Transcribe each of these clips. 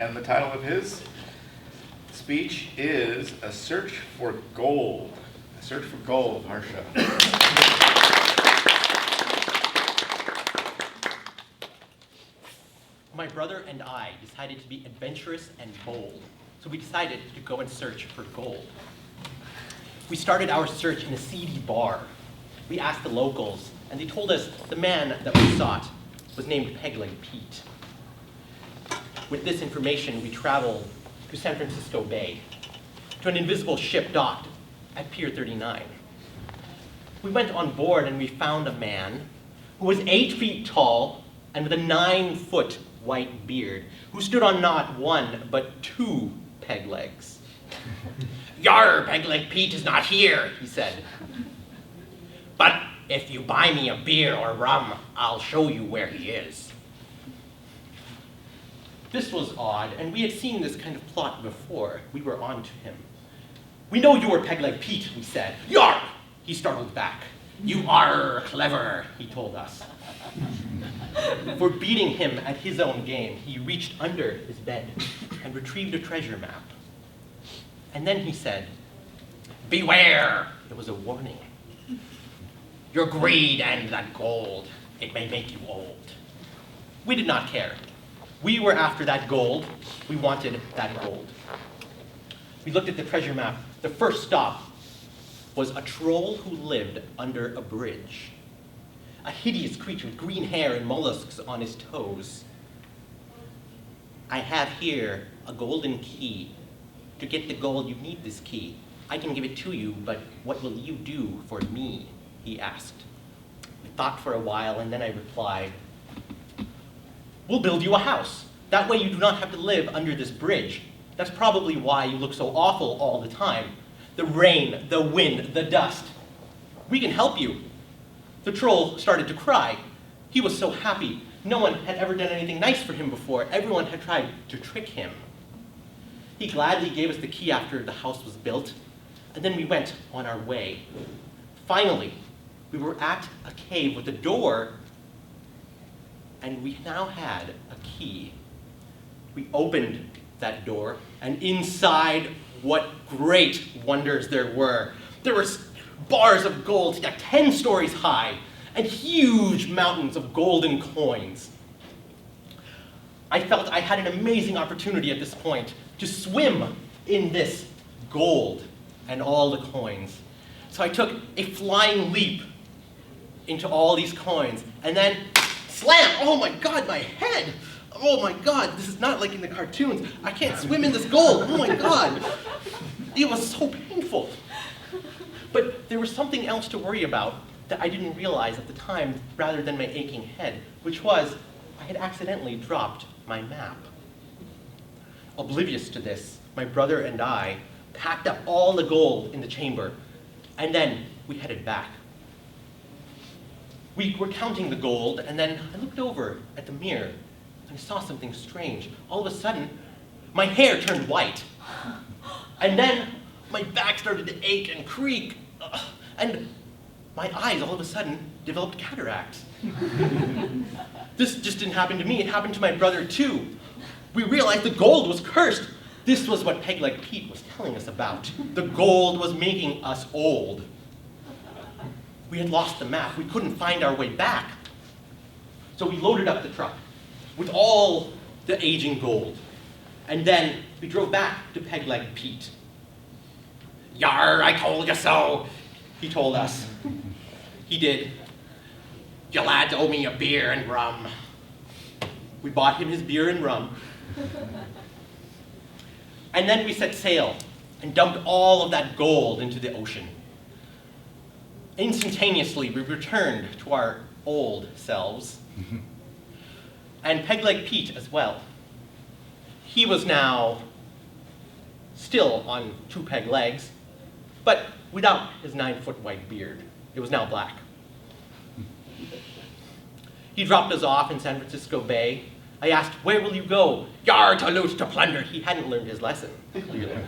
And the title of his speech is A Search for Gold. A Search for Gold, Hersha. My brother and I decided to be adventurous and bold, so we decided to go and search for gold. We started our search in a seedy bar. We asked the locals, and they told us the man that we sought was named Pegleg Pete. With this information, we traveled to San Francisco Bay, to an invisible ship docked at Pier 39. We went on board and we found a man who was 8 feet tall and with a 9-foot white beard, who stood on not one, but 2 peg legs. "Yar, Pegleg Pete is not here," he said. "But if you buy me a beer or rum, I'll show you where he is." This was odd, and we had seen this kind of plot before. We were on to him. "We know you are Pegleg Pete," we said. "Yar!" he startled back. "You are clever," he told us. For beating him at his own game, he reached under his bed and retrieved a treasure map. And then he said, "Beware!" It was a warning. "Your greed and that gold, it may make you old." We did not care. We were after that gold. We wanted that gold. We looked at the treasure map. The first stop was a troll who lived under a bridge. A hideous creature with green hair and mollusks on his toes. "I have here a golden key. To get the gold, you need this key. I can give it to you, but what will you do for me?" he asked. We thought for a while, and then I replied, "We'll build you a house. That way you do not have to live under this bridge. That's probably why you look so awful all the time. The rain, the wind, the dust. We can help you." The troll started to cry. He was so happy. No one had ever done anything nice for him before. Everyone had tried to trick him. He gladly gave us the key after the house was built, and then we went on our way. Finally, we were at a cave with a door, and we now had a key. We opened that door, and inside, what great wonders there were. There were bars of gold, 10 stories high, and huge mountains of golden coins. I felt I had an amazing opportunity at this point to swim in this gold and all the coins. So I took a flying leap into all these coins, and then slam! Oh my God, my head! Oh my God, this is not like in the cartoons. I can't swim in this gold. Oh my God. It was so painful. But there was something else to worry about that I didn't realize at the time rather than my aching head, which was I had accidentally dropped my map. Oblivious to this, my brother and I packed up all the gold in the chamber, and then we headed back. We were counting the gold, and then I looked over at the mirror, and I saw something strange. All of a sudden, my hair turned white. And then my back started to ache and creak. And my eyes all of a sudden developed cataracts. This just didn't happen to me, it happened to my brother too. We realized the gold was cursed. This was what Pegleg Pete was telling us about. The gold was making us old. We had lost the map. We couldn't find our way back. So we loaded up the truck with all the aging gold. And then we drove back to Pegleg Pete. "Yar, I told you so," he told us. He did. "You lads owe me a beer and rum." We bought him his beer and rum. And then we set sail and dumped all of that gold into the ocean. Instantaneously, we returned to our old selves. And Pegleg Pete as well. He was now still on 2 peg legs, but without his 9-foot white beard. It was now black. He dropped us off in San Francisco Bay. I asked, "Where will you go?" "Yar, to loot, to plunder." He hadn't learned his lesson, clearly.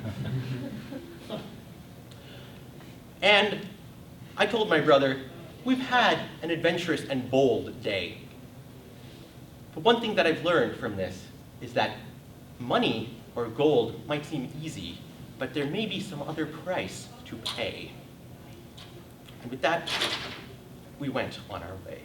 And I told my brother, "We've had an adventurous and bold day. But one thing that I've learned from this is that Money or gold might seem easy, but there may be some other price to pay. And with that, we went on our way.